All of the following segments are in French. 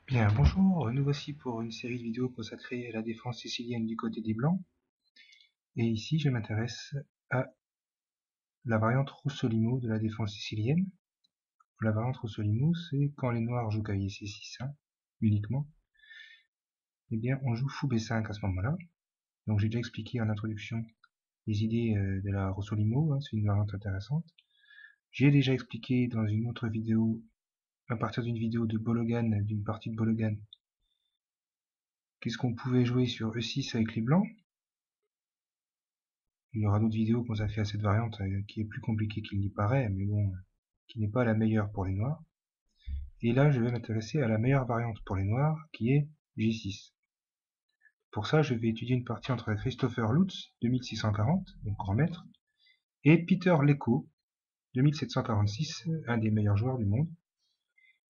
Bien, bonjour, nous voici pour une série de vidéos consacrée à la défense sicilienne du côté des Blancs. Et ici, je m'intéresse à la variante Rossolimo de la défense sicilienne. La variante Rossolimo, c'est quand les Noirs jouent cavalier C6, uniquement. Eh bien, on joue fou B5 à ce moment-là. Donc j'ai déjà expliqué en introduction les idées de la Rossolimo, c'est une variante intéressante. J'ai déjà expliqué dans une autre vidéo, à partir d'une vidéo de Bologan, d'une partie de Bologan, qu'est-ce qu'on pouvait jouer sur E6 avec les Blancs. Il y aura d'autres vidéos consacrées à cette variante qui est plus compliquée qu'il n'y paraît, mais bon, qui n'est pas la meilleure pour les noirs. Et là, je vais m'intéresser à la meilleure variante pour les noirs, qui est G6. Pour ça, je vais étudier une partie entre Christopher Lutz, 2640, donc grand maître, et Peter Lecco, 2746, un des meilleurs joueurs du monde.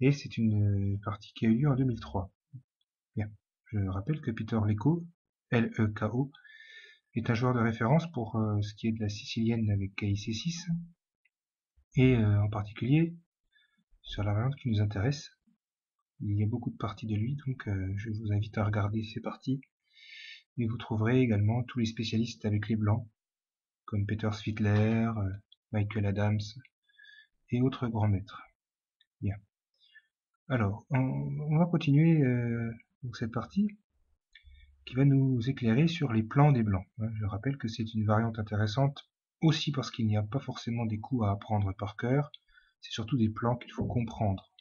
Et c'est une partie qui a eu lieu en 2003. Bien. Je rappelle que Peter Lecco, L-E-K-O, est un joueur de référence pour ce qui est de la sicilienne avec KIC6, et en particulier sur la variante qui nous intéresse. Il y a beaucoup de parties de lui, donc je vous invite à regarder ces parties. Et vous trouverez également tous les spécialistes avec les blancs, comme Peter Svidler, Michael Adams et autres grands maîtres. Bien. Alors, on va continuer donc cette partie qui va nous éclairer sur les plans des blancs. Je rappelle que c'est une variante intéressante aussi parce qu'il n'y a pas forcément des coups à apprendre par cœur, c'est surtout des plans qu'il faut comprendre.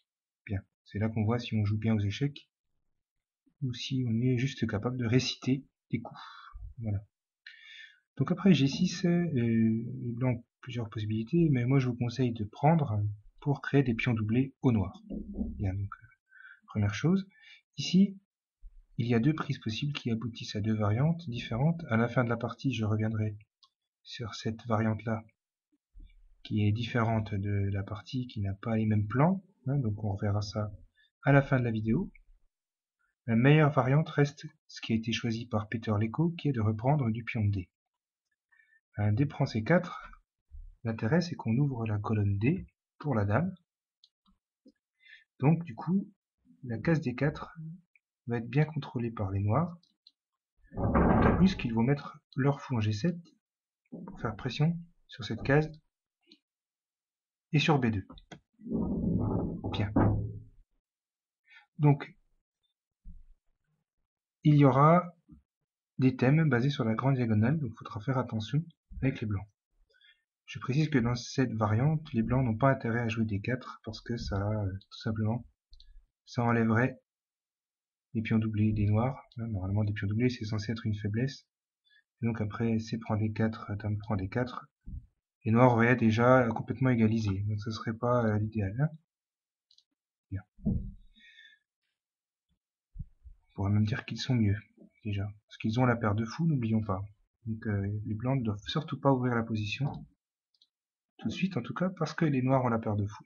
Bien, c'est là qu'on voit si on joue bien aux échecs ou si on est juste capable de réciter les coups. Voilà. Donc après G6, les blancs ont plusieurs possibilités, mais moi je vous conseille de prendre pour créer des pions doublés au noir. Bien, donc première chose. Ici, il y a deux prises possibles qui aboutissent à deux variantes différentes. À la fin de la partie, je reviendrai sur cette variante-là, qui est différente de la partie qui n'a pas les mêmes plans. Donc on reverra ça à la fin de la vidéo. La meilleure variante reste ce qui a été choisi par Peter Lecco, qui est de reprendre du pion D. Un D prend C4. L'intérêt, c'est qu'on ouvre la colonne D pour la dame. Donc du coup, la case D4 va être bien contrôlée par les noirs. D'autant plus qu'ils vont mettre leur fou en G7 pour faire pression sur cette case et sur B2. Bien. Donc, il y aura des thèmes basés sur la grande diagonale, donc il faudra faire attention avec les blancs. Je précise que dans cette variante, les blancs n'ont pas intérêt à jouer D4 parce que ça, tout simplement, ça enlèverait les pions doublés des noirs. Normalement, des pions doublés, c'est censé être une faiblesse. Et donc après, C prend D4, dame prend D4. Les noirs auraient déjà complètement égalisé, donc ce serait pas l'idéal. Bien. On pourrait même dire qu'ils sont mieux, déjà. Parce qu'ils ont la paire de fous, n'oublions pas. Donc les blancs ne doivent surtout pas ouvrir la position. Tout de suite, en tout cas, parce que les noirs ont la paire de fous.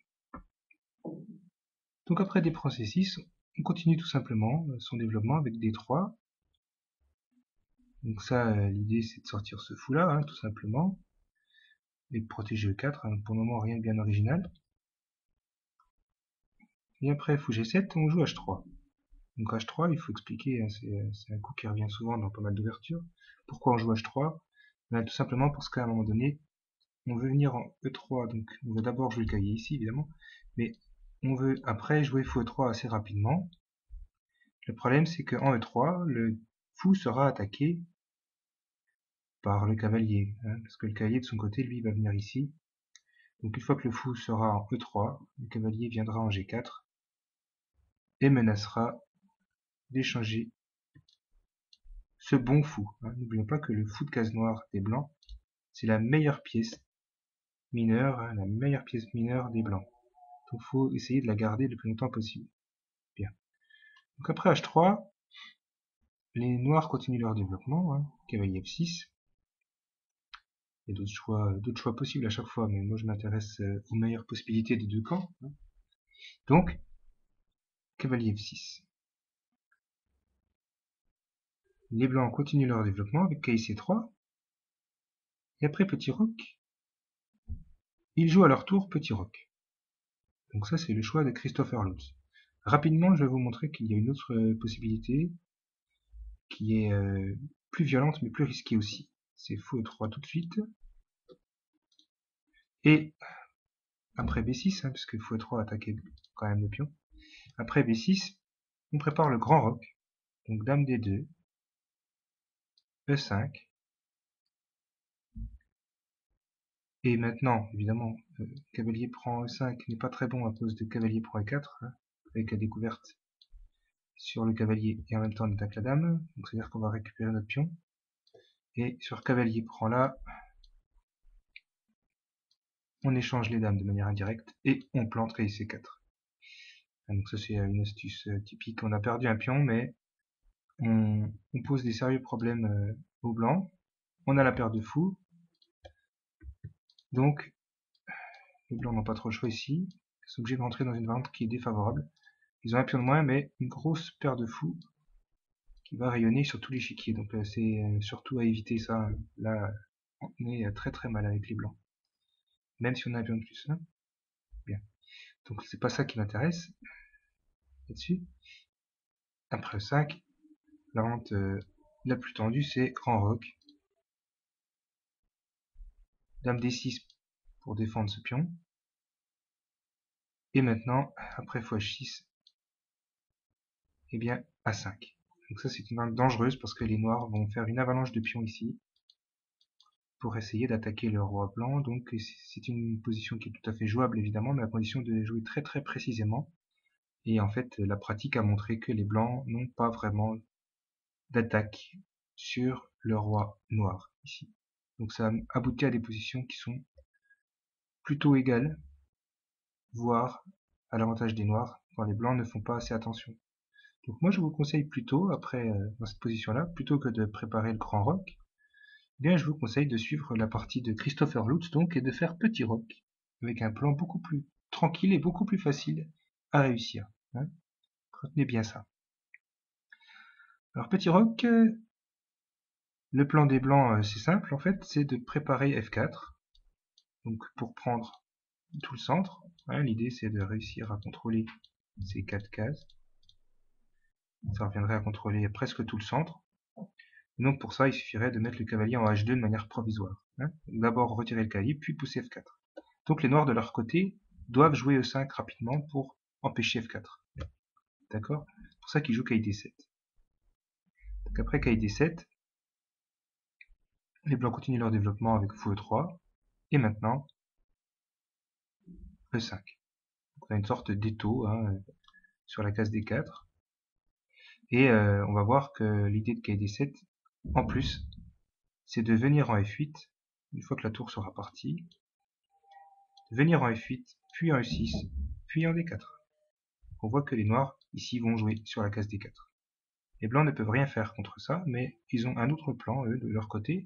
Donc après D prend C6, on continue tout simplement son développement avec D3. Donc ça, l'idée c'est de sortir ce fou là, tout simplement. Et de protéger E4, pour le moment rien de bien original. Et après fou G7, on joue H3. Donc H3, il faut expliquer, c'est un coup qui revient souvent dans pas mal d'ouvertures. Pourquoi on joue H3? Tout simplement parce qu'à un moment donné, on veut venir en E3, donc on veut d'abord jouer le cavalier ici évidemment, mais on veut après jouer fou E3 assez rapidement. Le problème c'est qu'en E3, le fou sera attaqué par le cavalier, parce que le cavalier de son côté, lui, va venir ici. Donc une fois que le fou sera en E3, le cavalier viendra en G4 et menacera d'échanger ce bon fou. N'oublions pas que le fou de case noire des blancs, c'est la meilleure pièce mineure, la meilleure pièce mineure des blancs. Donc il faut essayer de la garder le plus longtemps possible. Bien. Donc après H3, les noirs continuent leur développement, cavalier F6. Il y a d'autres choix possibles à chaque fois, mais moi je m'intéresse aux meilleures possibilités des deux camps. Donc, cavalier F6. Les blancs continuent leur développement avec KIC3. Et après petit roc, ils jouent à leur tour petit roc. Donc ça c'est le choix de Christopher Lutz. Rapidement, je vais vous montrer qu'il y a une autre possibilité qui est plus violente mais plus risquée aussi. C'est fou e3 tout de suite. Et après b6, hein, puisque fou e3 attaquait quand même le pion. Après b6, on prépare le grand roc. Donc dame d2, e5. Et maintenant, évidemment, cavalier prend e5 n'est pas très bon à cause de cavalier prend e4, hein, avec la découverte sur le cavalier et en même temps on attaque la dame. Donc c'est à dire qu'on va récupérer notre pion. Et sur cavalier prend là, on échange les dames de manière indirecte et on plante ré c4. Donc ça c'est une astuce typique. On a perdu un pion mais on pose des sérieux problèmes aux blancs. On a la paire de fous. Donc les blancs n'ont pas trop le choix ici. Ils sont obligés de rentrer dans une variante qui est défavorable. Ils ont un pion de moins mais une grosse paire de fous qui va rayonner sur tout l'échiquier. Donc c'est surtout à éviter ça. Là on est très très mal avec les blancs. Même si on a un pion de plus. Hein. Bien. Donc c'est pas ça qui m'intéresse. Là-dessus. Après 5, la variante la plus tendue c'est grand roc. Dame d6 pour défendre ce pion. Et maintenant, après h6, eh bien a5. Donc ça c'est une variante dangereuse parce que les noirs vont faire une avalanche de pions ici pour essayer d'attaquer le roi blanc. Donc c'est une position qui est tout à fait jouable évidemment, mais à condition de jouer très très précisément. Et en fait, la pratique a montré que les blancs n'ont pas vraiment d'attaque sur le roi noir ici. Donc ça aboutit à des positions qui sont plutôt égales, voire à l'avantage des noirs, quand les blancs ne font pas assez attention. Donc moi je vous conseille plutôt, après dans cette position-là, plutôt que de préparer le grand roc, eh bien je vous conseille de suivre la partie de Christopher Lutz donc et de faire petit roc, avec un plan beaucoup plus tranquille et beaucoup plus facile à réussir. Hein. Retenez bien ça. Alors petit roc, le plan des blancs c'est simple en fait, c'est de préparer f4, donc pour prendre tout le centre. Hein, l'idée c'est de réussir à contrôler ces 4 cases. Ça reviendrait à contrôler presque tout le centre. Et donc pour ça, il suffirait de mettre le cavalier en H2 de manière provisoire. Hein. D'abord retirer le cavalier, puis pousser F4. Donc les noirs de leur côté doivent jouer E5 rapidement pour empêcher F4. D'accord? C'est pour ça qu'ils jouent KID7. Donc après KID7, les blancs continuent leur développement avec fou E3. Et maintenant, E5. Donc on a une sorte d'étau hein, sur la case D4. Et on va voir que l'idée de KID7, en plus, c'est de venir en F8, une fois que la tour sera partie, de venir en F8, puis en E6, puis en D4. On voit que les noirs, ici, vont jouer sur la case D4. Les blancs ne peuvent rien faire contre ça, mais ils ont un autre plan, eux, de leur côté.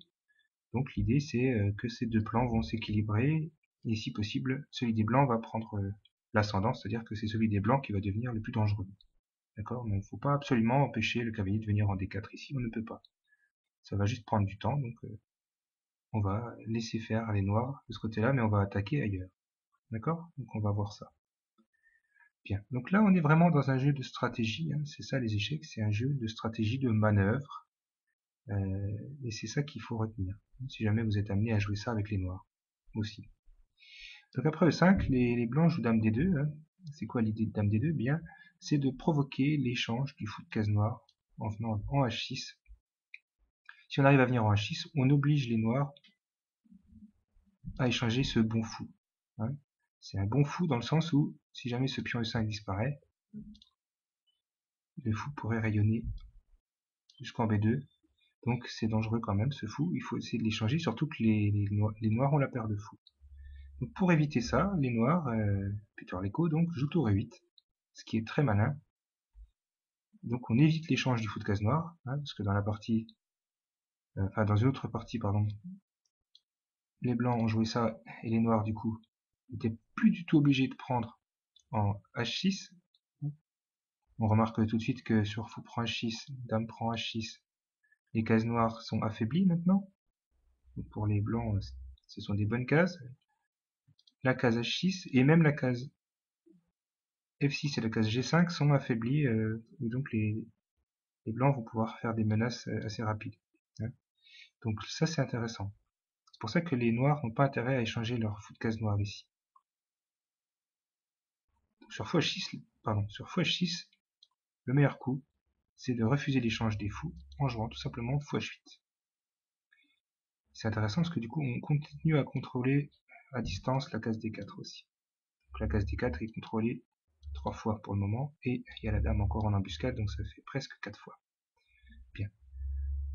Donc l'idée, c'est que ces deux plans vont s'équilibrer, et si possible, celui des blancs va prendre l'ascendant, c'est-à-dire que c'est celui des blancs qui va devenir le plus dangereux. D'accord? Donc il ne faut pas absolument empêcher le cavalier de venir en D4 ici, on ne peut pas. Ça va juste prendre du temps, donc on va laisser faire les noirs de ce côté-là, mais on va attaquer ailleurs. D'accord? Donc on va voir ça. Bien, donc là on est vraiment dans un jeu de stratégie, hein. C'est ça les échecs, c'est un jeu de stratégie de manœuvre, et c'est ça qu'il faut retenir, si jamais vous êtes amené à jouer ça avec les noirs, aussi. Donc après E5, les blancs jouent dame D2, hein. C'est quoi l'idée de dame D2? Bien, c'est de provoquer l'échange du fou de case noire en venant en H6. Si on arrive à venir en H6, on oblige les noirs à échanger ce bon fou. Hein. C'est un bon fou dans le sens où, si jamais ce pion E5 disparaît, le fou pourrait rayonner jusqu'en B2. Donc c'est dangereux quand même ce fou, il faut essayer de l'échanger, surtout que les noirs ont la paire de fous. Donc pour éviter ça, les noirs, Peter Lecco donc, jouent tour E8, ce qui est très malin. Donc on évite l'échange du fou de case noire, hein, parce que dans la partie, enfin dans une autre partie, pardon, les blancs ont joué ça, et les noirs du coup, n'étaient plus du tout obligés de prendre en H6. On remarque tout de suite que sur fou prend H6, dame prend H6, les cases noires sont affaiblies maintenant. Donc pour les blancs, ce sont des bonnes cases. La case H6 et même la case F6 et la case G5 sont affaiblis, et donc les blancs vont pouvoir faire des menaces assez rapides. Hein. Donc ça c'est intéressant. C'est pour ça que les noirs n'ont pas intérêt à échanger leur fou de case noire ici. Sur fou H6, le meilleur coup, c'est de refuser l'échange des fous en jouant tout simplement fou H8. C'est intéressant parce que du coup on continue à contrôler à distance la case D4 aussi. Donc la case D4 est contrôlée 3 fois pour le moment, et il y a la dame encore en embuscade, donc ça fait presque 4 fois. Bien.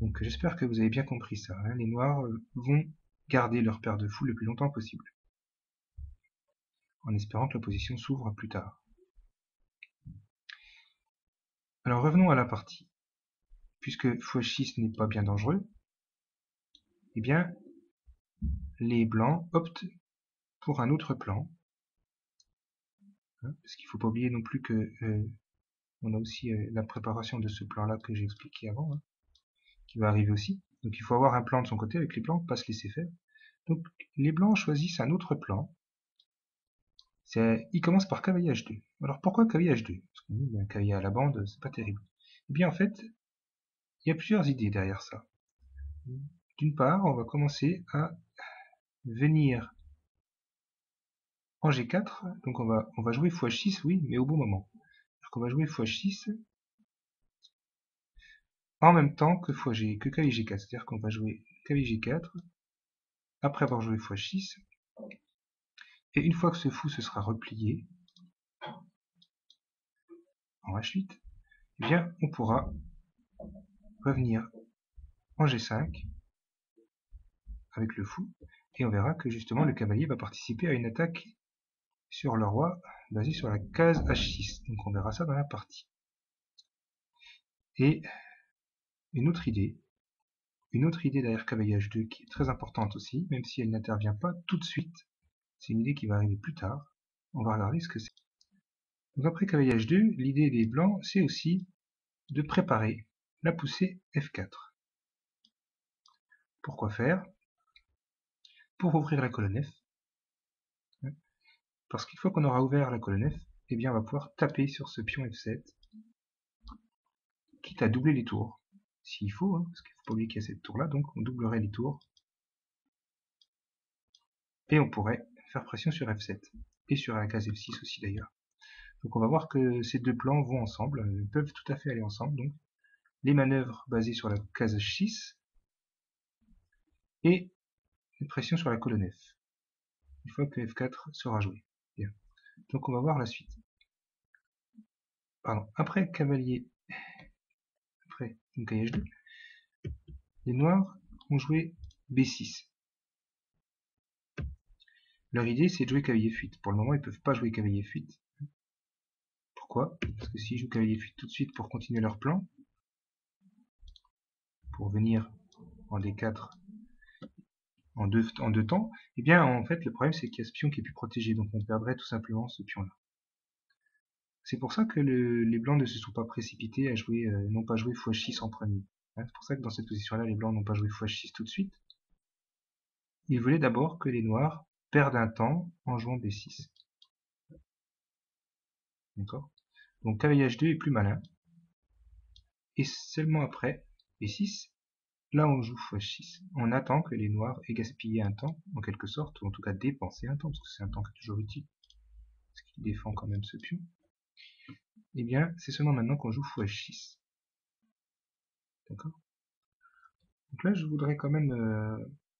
Donc j'espère que vous avez bien compris ça. Hein. Les noirs vont garder leur paire de fous le plus longtemps possible, en espérant que l'opposition s'ouvre plus tard. Alors revenons à la partie. Puisque fou H6 n'est pas bien dangereux, eh bien les blancs optent pour un autre plan. Hein, parce qu'il ne faut pas oublier non plus que on a aussi la préparation de ce plan-là que j'ai expliqué avant, hein, qui va arriver aussi. Donc il faut avoir un plan de son côté avec les blancs, pas se laisser faire. Donc les blancs choisissent un autre plan. Ils commencent par cavalier H2. Alors pourquoi cavalier H2? Parce qu'on dit cavalier à la bande, c'est pas terrible. Eh bien en fait, il y a plusieurs idées derrière ça. D'une part, on va commencer à venir en G4, donc on va jouer fou H6, oui, mais au bon moment. Donc on va jouer fou H6 en même temps que cavalier G4, c'est-à-dire qu'on va jouer cavalier G4 après avoir joué fou H6, et une fois que ce fou se sera replié en H8, eh bien on pourra revenir en G5 avec le fou, et on verra que justement le cavalier va participer à une attaque sur le roi basée sur la case H6, donc on verra ça dans la partie. Et une autre idée derrière cavalier H2 qui est très importante aussi, même si elle n'intervient pas tout de suite, c'est une idée qui va arriver plus tard, on va regarder ce que c'est. Donc après cavalier H2, l'idée des blancs c'est aussi de préparer la poussée F4. Pourquoi faire? Pour ouvrir la colonne F. Parce qu'une fois qu'on aura ouvert la colonne F, eh bien on va pouvoir taper sur ce pion F7, quitte à doubler les tours, s'il faut, hein, parce qu'il ne faut pas oublier qu'il y a cette tour là, donc on doublerait les tours, et on pourrait faire pression sur F7, et sur la case F6 aussi d'ailleurs. Donc on va voir que ces deux plans vont ensemble, peuvent tout à fait aller ensemble, donc les manœuvres basées sur la case H6, et une pression sur la colonne F, une fois que F4 sera joué. Bien. Donc on va voir la suite. Pardon. Après cavalier, après cavalier H2, les noirs ont joué B6. Leur idée c'est de jouer cavalier F8. Pour le moment ils ne peuvent pas jouer cavalier F8. Pourquoi? Parce que s'ils jouent cavalier F8 tout de suite pour continuer leur plan, pour venir en D4 en deux temps, eh bien en fait le problème c'est qu'il y a ce pion qui est plus protégé, donc on perdrait tout simplement ce pion là. C'est pour ça que les blancs ne se sont pas précipités à jouer, n'ont pas joué fou H6 en premier. Hein, c'est pour ça que dans cette position là les blancs n'ont pas joué fou H6 tout de suite. Ils voulaient d'abord que les noirs perdent un temps en jouant B6. D'accord? Donc cavalier H2 est plus malin. Et seulement après B6, là on joue fou H6. On attend que les noirs aient gaspillé un temps, en quelque sorte, ou en tout cas dépensé un temps, parce que c'est un temps qui est toujours utile, parce qu'il défend quand même ce pion. Et bien, c'est seulement maintenant qu'on joue fou H6. D'accord? Donc là, je voudrais quand même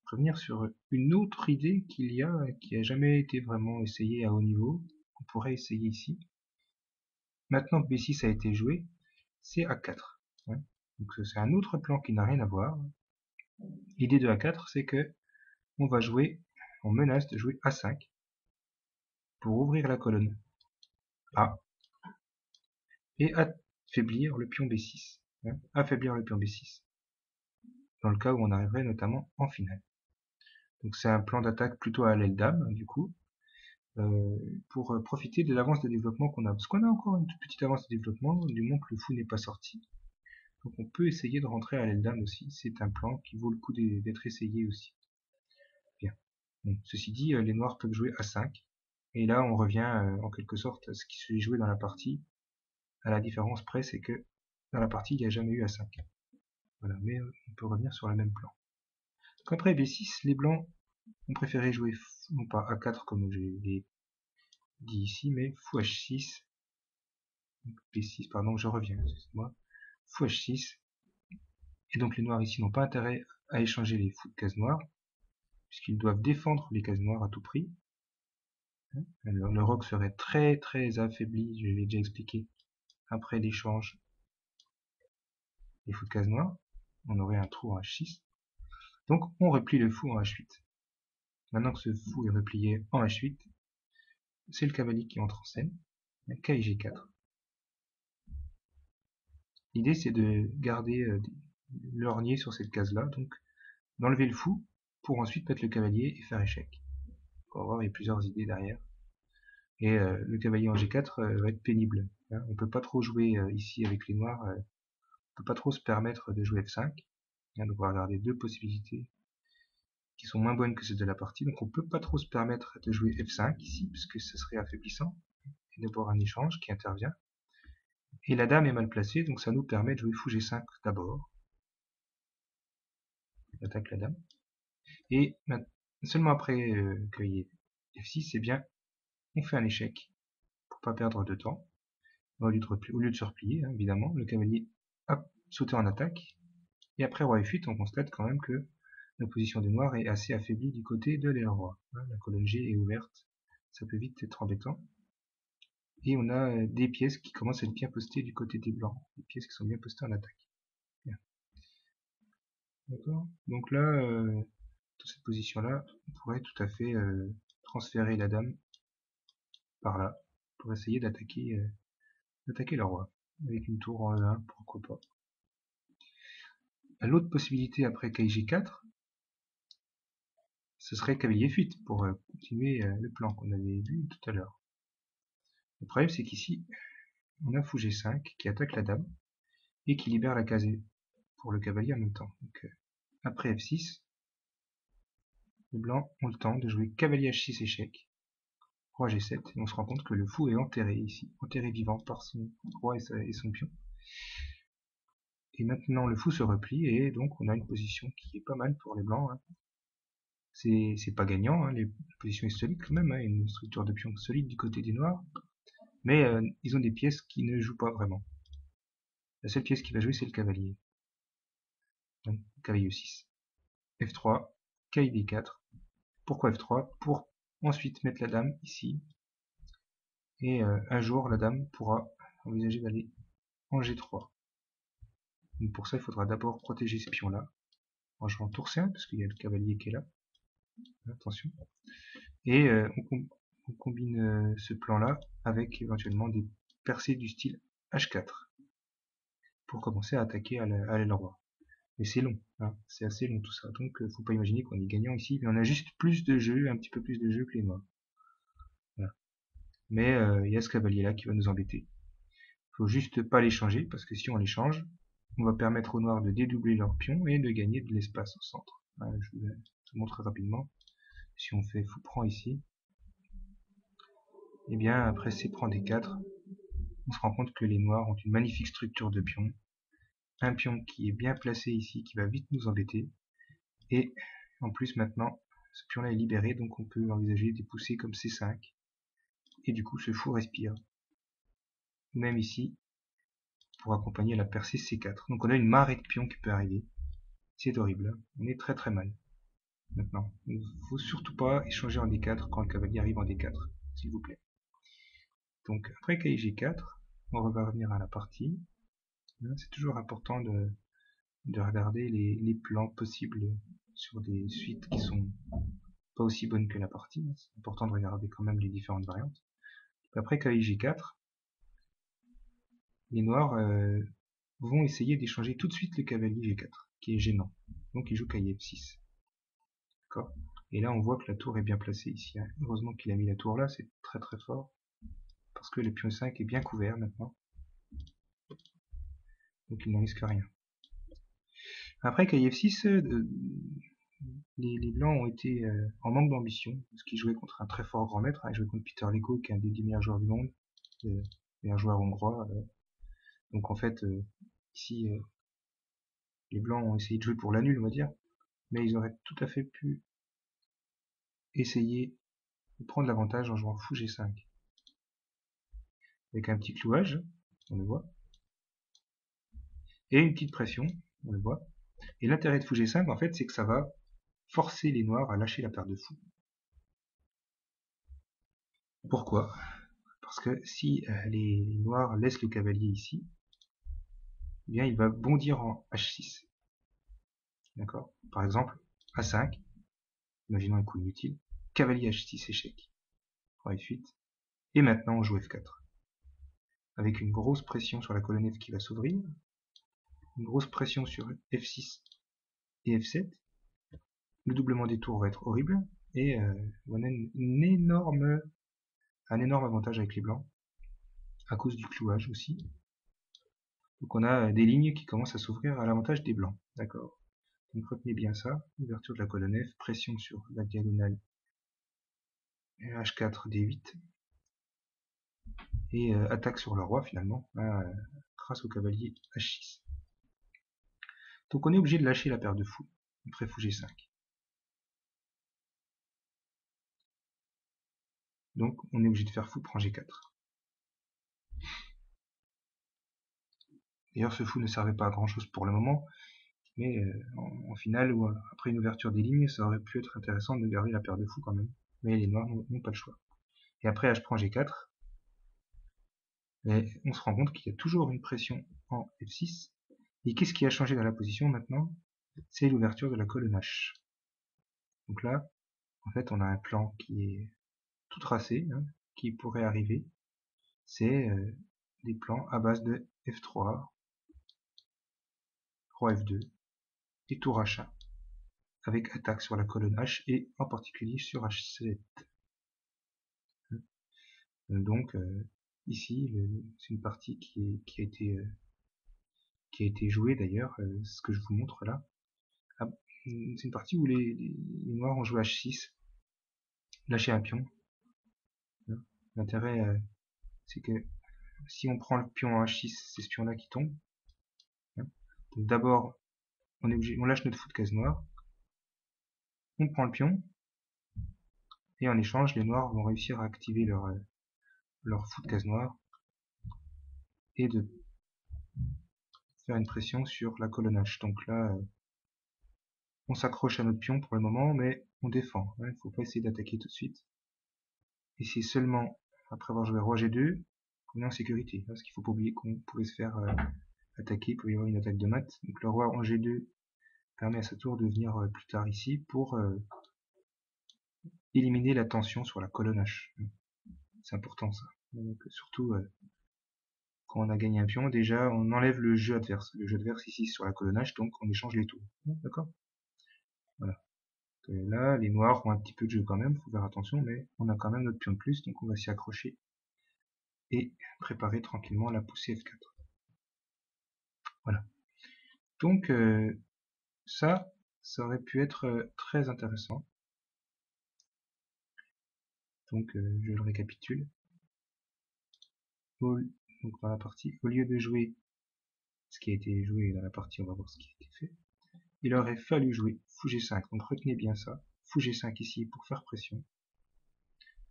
revenir sur une autre idée qui a jamais été vraiment essayée à haut niveau, qu'on pourrait essayer ici. Maintenant que B6 a été joué, c'est A4. Hein. Donc c'est un autre plan qui n'a rien à voir. L'idée de A4, c'est que on menace de jouer A5 pour ouvrir la colonne A et affaiblir le pion B6. Hein, affaiblir le pion B6. Dans le cas où on arriverait notamment en finale. Donc c'est un plan d'attaque plutôt à l'aile dame, du coup, pour profiter de l'avance de développement qu'on a. Parce qu'on a encore une toute petite avance de développement, du moment que le fou n'est pas sorti. Donc on peut essayer de rentrer à l'aile dame aussi. C'est un plan qui vaut le coup d'être essayé aussi. Bien. Donc, ceci dit, les noirs peuvent jouer A5. Et là, on revient en quelque sorte à ce qui s'est joué dans la partie. À la différence près, c'est que dans la partie, il n'y a jamais eu A5. Voilà, mais on peut revenir sur le même plan. Donc après B6, les blancs ont préféré jouer non pas A4 comme je l'ai dit ici, mais fou H6. B6, pardon, je reviens, excusez-moi. Fou H6. Et donc les noirs ici n'ont pas intérêt à échanger les fous de cases noires, puisqu'ils doivent défendre les cases noires à tout prix. Alors, le roc serait très très affaibli, je l'ai déjà expliqué, après l'échange des fous de cases noires. On aurait un trou en H6. Donc on replie le fou en H8. Maintenant que ce fou est replié en H8, c'est le cavalier qui entre en scène, KIG4. L'idée c'est de garder l'ornier sur cette case-là, donc d'enlever le fou pour ensuite mettre le cavalier et faire échec. On va voir, il y a plusieurs idées derrière. Et le cavalier en G4 va être pénible. Hein. On peut pas trop jouer ici avec les noirs, on peut pas trop se permettre de jouer F5. Hein, donc on va regarder deux possibilités qui sont moins bonnes que celles de la partie. Donc on peut pas trop se permettre de jouer F5 ici, puisque ce serait affaiblissant, et d'avoir un échange qui intervient. Et la dame est mal placée, donc ça nous permet de jouer fou G5 d'abord. On attaque la dame. Et seulement après qu'il y ait F6, eh bien, on fait un échec, pour pas perdre de temps. Au lieu de se replier, hein, évidemment, le cavalier a sauté en attaque. Et après roi F8, on constate quand même que la position des noirs est assez affaiblie du côté de l'aile roi. Hein, la colonne G est ouverte, ça peut vite être embêtant. Et on a des pièces qui commencent à être bien postées du côté des blancs, des pièces qui sont bien postées en attaque. D'accord. Donc là, dans cette position-là, on pourrait tout à fait transférer la dame par là, pour essayer d'attaquer le roi, avec une tour en E1, pourquoi pas. L'autre possibilité après KG4, ce serait cavalier F8 pour continuer le plan qu'on avait vu tout à l'heure. Le problème c'est qu'ici, on a fou G5 qui attaque la dame et qui libère la case pour le cavalier en même temps. Donc, après F6, les blancs ont le temps de jouer cavalier H6 échec, roi G7, et on se rend compte que le fou est enterré ici, enterré vivant par son roi et son pion. Et maintenant le fou se replie et donc on a une position qui est pas mal pour les blancs. Hein. C'est pas gagnant, hein, la position est solide quand même, hein, une structure de pion solide du côté des noirs, mais ils ont des pièces qui ne jouent pas vraiment. La seule pièce qui va jouer c'est le cavalier. Donc, cavalier E6, F3, KIB4. Pourquoi F3? Pour ensuite mettre la dame ici, et un jour la dame pourra envisager d'aller en G3. Donc pour ça il faudra d'abord protéger ce pion là, en jouant tour C1, parce qu'il y a le cavalier qui est là. Attention. Et on combine ce plan-là avec éventuellement des percées du style H4 pour commencer à attaquer à l'aile roi. Mais c'est long, hein, c'est assez long tout ça, donc faut pas imaginer qu'on est gagnant ici, mais on a juste plus de jeu, un petit peu plus de jeu que les noirs. Voilà. Mais il y a ce cavalier là qui va nous embêter. Faut juste pas les changer, parce que si on les change, on va permettre aux noirs de dédoubler leur pion et de gagner de l'espace au centre. Voilà, je vous montre rapidement. Si on fait fou prend ici, et bien après c prend D4, on se rend compte que les noirs ont une magnifique structure de pion. Un pion qui est bien placé ici, qui va vite nous embêter. Et en plus maintenant, ce pion là est libéré, donc on peut envisager des poussées comme C5. Et du coup ce fou respire. Ou même ici, pour accompagner la percée C4. Donc on a une marée de pions qui peut arriver. C'est horrible, hein. On est très très mal. Maintenant, il ne faut surtout pas échanger en D4 quand le cavalier arrive en D4, s'il vous plaît. Donc après KIG4, on va revenir à la partie. C'est toujours important de regarder les plans possibles sur des suites qui sont pas aussi bonnes que la partie. C'est important de regarder quand même les différentes variantes. Après KIG4, les noirs vont essayer d'échanger tout de suite le cavalier G4, qui est gênant. Donc ils jouent KIF6. D'accord. Et là on voit que la tour est bien placée ici. Hein. Heureusement qu'il a mis la tour là, c'est très très fort. Parce que le pion 5 est bien couvert maintenant. Donc il n'en risque rien. Après KIF6, les blancs ont été en manque d'ambition, parce qu'ils jouaient contre un très fort grand maître, hein, ils jouaient contre Peter Leko, qui est un des 10 meilleurs joueurs du monde, meilleur joueur hongrois. Donc en fait, ici, les blancs ont essayé de jouer pour la nulle, on va dire, mais ils auraient tout à fait pu essayer de prendre l'avantage en jouant fou G5. Avec un petit clouage, on le voit, et une petite pression, on le voit. Et l'intérêt de fou G5, en fait, c'est que ça va forcer les noirs à lâcher la paire de fou. Pourquoi? Parce que si les noirs laissent le cavalier ici, eh bien il va bondir en H6. D'accord? Par exemple, A5, imaginons un coup inutile, cavalier H6 échec, roi F8, et maintenant on joue F4. Avec une grosse pression sur la colonne F qui va s'ouvrir, une grosse pression sur F6 et F7, le doublement des tours va être horrible, et on a un énorme avantage avec les blancs, à cause du clouage aussi. Donc on a des lignes qui commencent à s'ouvrir à l'avantage des blancs. D'accord? Donc retenez bien ça, ouverture de la colonne F, pression sur la diagonale H4, D8, et attaque sur le roi finalement, grâce au cavalier H6. Donc on est obligé de lâcher la paire de fou, après fou G5. Donc on est obligé de faire fou prend G4. D'ailleurs ce fou ne servait pas à grand chose pour le moment, mais en finale, ou après une ouverture des lignes, ça aurait pu être intéressant de garder la paire de fou quand même. Mais les noirs n'ont pas le choix. Et après H prend G4, mais on se rend compte qu'il y a toujours une pression en F6. Et qu'est-ce qui a changé dans la position maintenant? C'est l'ouverture de la colonne H. Donc là, en fait, on a un plan qui est tout tracé, hein, qui pourrait arriver. C'est des plans à base de F3, roi F2 et tour H1, avec attaque sur la colonne H et en particulier sur H7. Donc ici, c'est une partie qui a été jouée d'ailleurs, ce que je vous montre là. Ah, c'est une partie où les noirs ont joué H6, lâché un pion. L'intérêt, c'est que si on prend le pion en H6, c'est ce pion-là qui tombe. Donc d'abord, on lâche notre fou de case noire, on prend le pion, et en échange, les noirs vont réussir à activer leur fou de case noire et de faire une pression sur la colonne H. Donc là, on s'accroche à notre pion pour le moment, mais on défend. Il ne faut pas essayer d'attaquer tout de suite. Et c'est seulement après avoir joué roi G2 qu'on est en sécurité. Parce qu'il ne faut pas oublier qu'on pouvait se faire attaquer, il pouvait y avoir une attaque de mat. Donc le roi en G2 permet à sa tour de venir plus tard ici pour éliminer la tension sur la colonne H. C'est important ça. Donc, surtout quand on a gagné un pion, déjà on enlève le jeu adverse. Le jeu adverse ici sur la colonne H, donc on échange les tours. D'accord? Voilà. Là, les noirs ont un petit peu de jeu quand même, faut faire attention, mais on a quand même notre pion de plus, donc on va s'y accrocher et préparer tranquillement la poussée F4. Voilà. Donc ça aurait pu être très intéressant. Donc je le récapitule. Donc dans la partie, au lieu de jouer ce qui a été joué dans la partie, on va voir ce qui a été fait. Il aurait fallu jouer fou G5, donc retenez bien ça. Fou G5 ici pour faire pression.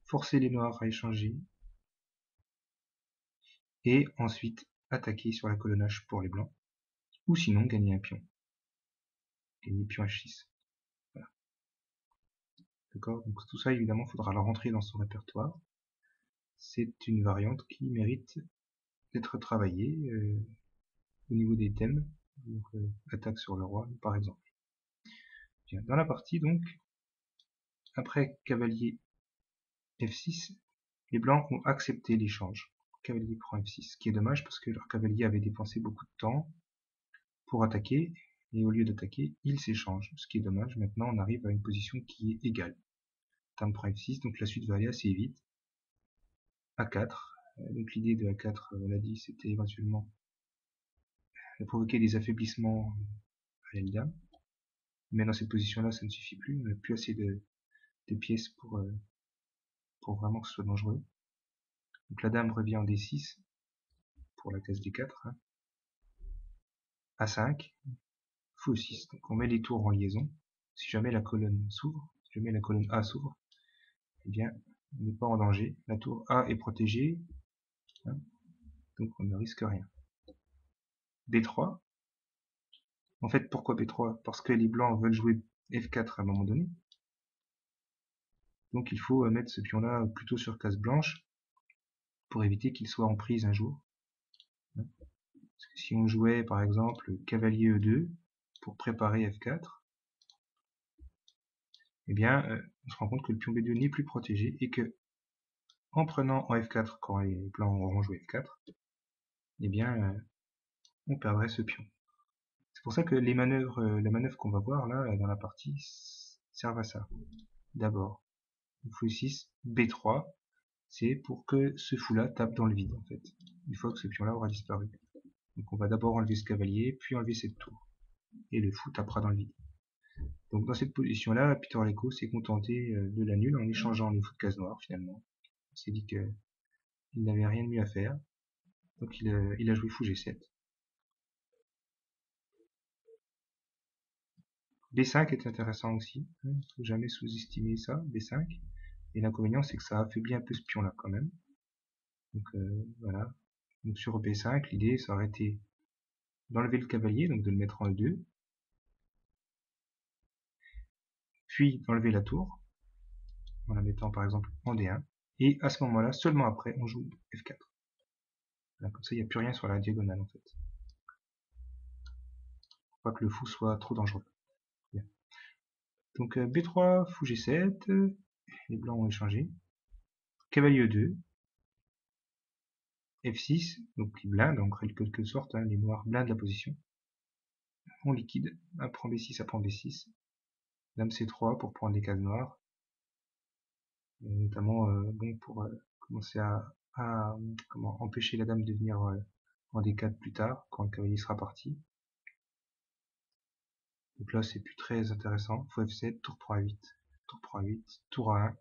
Forcer les noirs à échanger. Et ensuite attaquer sur la colonne H pour les blancs. Ou sinon gagner un pion. Gagner pion H6. Voilà. D'accord? Donc tout ça évidemment il faudra le rentrer dans son répertoire. C'est une variante qui mérite d'être travaillée au niveau des thèmes. Donc attaque sur le roi par exemple. Bien. Dans la partie donc, après cavalier F6, les blancs ont accepté l'échange. Cavalier prend F6, ce qui est dommage parce que leur cavalier avait dépensé beaucoup de temps pour attaquer, et au lieu d'attaquer, il s'échange, ce qui est dommage. Maintenant on arrive à une position qui est égale. Dame prend F6, donc la suite va aller assez vite. A4, donc l'idée de A4, on l'a dit, c'était éventuellement de provoquer des affaiblissements à l'aile dame. Mais dans cette position-là, ça ne suffit plus. On n'a plus assez de pièces pour vraiment que ce soit dangereux. Donc la dame revient en D6 pour la case D4. Hein. A5, fou 6. Donc on met les tours en liaison. Si jamais la colonne s'ouvre, si jamais la colonne A s'ouvre, eh bien, on n'est pas en danger. La tour A est protégée, hein, donc on ne risque rien. B3. En fait, pourquoi B3? Parce que les blancs veulent jouer F4 à un moment donné. Donc il faut mettre ce pion-là plutôt sur case blanche pour éviter qu'il soit en prise un jour. Parce que si on jouait par exemple cavalier E2 pour préparer F4, eh bien on se rend compte que le pion B2 n'est plus protégé et que en prenant en F4 quand les blancs auront joué F4, eh bien on perdrait ce pion. C'est pour ça que les manœuvres, la manœuvre qu'on va voir là dans la partie servent à ça. D'abord, fou 6, B3, c'est pour que ce fou-là tape dans le vide en fait, une fois que ce pion-là aura disparu. Donc on va d'abord enlever ce cavalier, puis enlever cette tour. Et le fou tapera dans le vide. Donc dans cette position-là, Peter Lecco s'est contenté de l'annul en échangeant les fous de case noire finalement. Il s'est dit qu'il n'avait rien de mieux à faire. Donc il a joué fou G7. B5 est intéressant aussi. Il ne faut jamais sous-estimer ça, B5. Et l'inconvénient c'est que ça affaiblit un peu ce pion-là quand même. Donc voilà. Donc sur B5, l'idée ça aurait été d'enlever le cavalier, donc de le mettre en E2. Puis d'enlever la tour, en la mettant par exemple en D1. Et à ce moment-là, seulement après, on joue F4. Voilà, comme ça, il n'y a plus rien sur la diagonale en fait. Faut pas que le fou soit trop dangereux. Bien. Donc B3, fou G7, les blancs ont échangé. Cavalier E2, F6, donc ils blindent en quelque sorte, hein, les noirs blindent la position. On liquide, A prend B6, A prend B6. Dame C3 pour prendre les cases noires. Et notamment bon, pour commencer à empêcher la dame de venir en D4 plus tard, quand le cavalier sera parti. Donc là, c'est plus très intéressant. Fou F7, tour prend A8, tour prend A8, tour A1.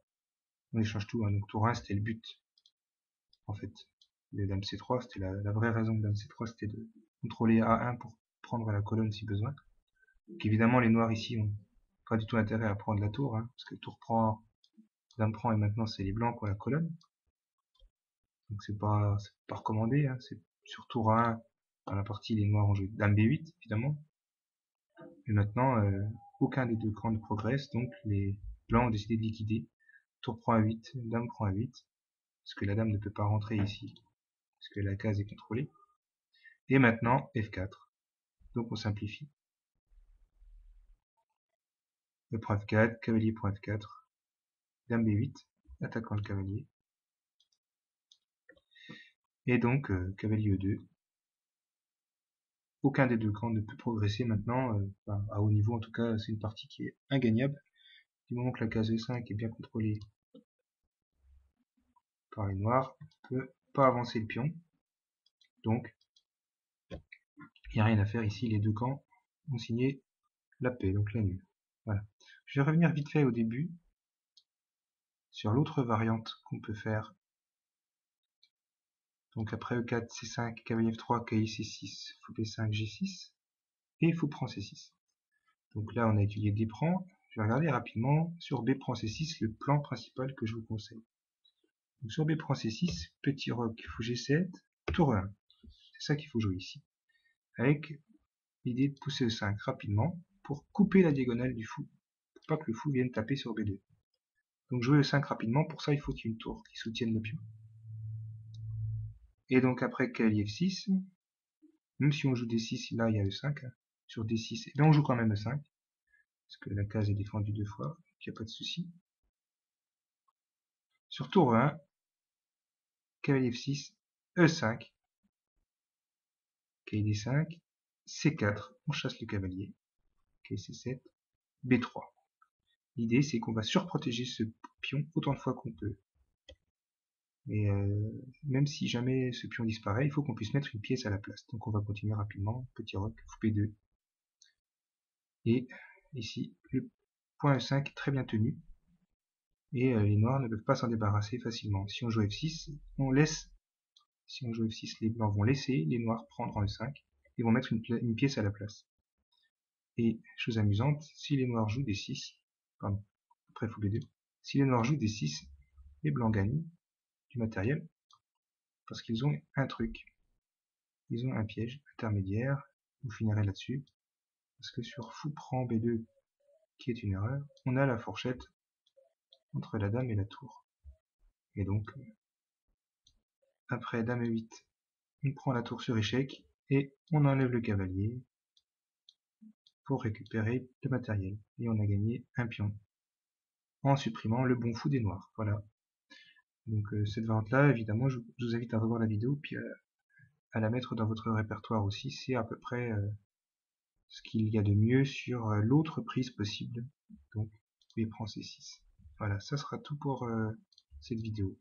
On échange tout. Hein. Donc tour 1, c'était le but. En fait, le dame C3, c'était la vraie raison de dame C3, c'était de contrôler A1 pour prendre la colonne si besoin. Donc évidemment, les noirs ici ont pas du tout intérêt à prendre la tour, hein, parce que tour prend, dame prend, et maintenant c'est les blancs qui ont la colonne. Donc c'est pas recommandé. Hein. C'est sur tour 1, dans la partie, les noirs ont joué dame B8, évidemment. Et maintenant, aucun des deux camps ne progresse, donc les blancs ont décidé de liquider. Tour prend A8, dame prend A8, parce que la dame ne peut pas rentrer ici, parce que la case est contrôlée. Et maintenant, F4. Donc on simplifie. Le prend F4, cavalier prend F4, dame B8, attaquant le cavalier. Et donc, cavalier E2. Aucun des deux camps ne peut progresser maintenant, à haut niveau en tout cas, c'est une partie qui est ingagnable. Du moment que la case E5 est bien contrôlée par les noirs, on ne peut pas avancer le pion. Donc, il n'y a rien à faire ici, les deux camps ont signé la paix, donc la nulle. Voilà. Je vais revenir vite fait au début sur l'autre variante qu'on peut faire. Donc après E4, C5, cavalier F3, cavalier C6, fou B5, G6, et fou prend C6. Donc là, on a étudié D prend. Je vais regarder rapidement sur B prend C6 le plan principal que je vous conseille. Donc sur B prend C6, petit roc, fou G7, tour 1. C'est ça qu'il faut jouer ici. Avec l'idée de pousser E5 rapidement pour couper la diagonale du fou, pour pas que le fou vienne taper sur B2. Donc jouer E5 rapidement, pour ça il faut qu'il y ait une tour qui soutienne le pion. Et donc après cavalier F6, même si on joue D6, là il y a E5, hein, sur D6, et bien on joue quand même E5, parce que la case est défendue deux fois, il n'y a pas de souci. Sur tour 1, cavalier F6, E5, cavalier D5, C4, on chasse le cavalier, cavalier C7, B3. L'idée c'est qu'on va surprotéger ce pion autant de fois qu'on peut. Et même si jamais ce pion disparaît, il faut qu'on puisse mettre une pièce à la place. Donc on va continuer rapidement, petit roc, fou P2. Et Ici, le point E5 est très bien tenu, et les noirs ne peuvent pas s'en débarrasser facilement. Si on joue F6, si on joue F6, les blancs vont laisser les noirs prendre en E5, et vont mettre une pièce à la place. Et, chose amusante, si les noirs jouent D6, pardon, après fou B2, si les noirs jouent D6, les blancs gagnent du matériel, parce qu'ils ont un truc. Ils ont un piège intermédiaire, vous finirez là-dessus, parce que sur fou prend B2, qui est une erreur, on a la fourchette entre la dame et la tour. Et donc, après dame E8, on prend la tour sur échec, et on enlève le cavalier pour récupérer le matériel. Et on a gagné un pion, en supprimant le bon fou des noirs. Voilà. Donc cette variante-là, évidemment, je vous invite à revoir la vidéo, puis à la mettre dans votre répertoire aussi. C'est à peu près ce qu'il y a de mieux sur l'autre prise possible. Donc, B prend C6. Voilà, ça sera tout pour cette vidéo.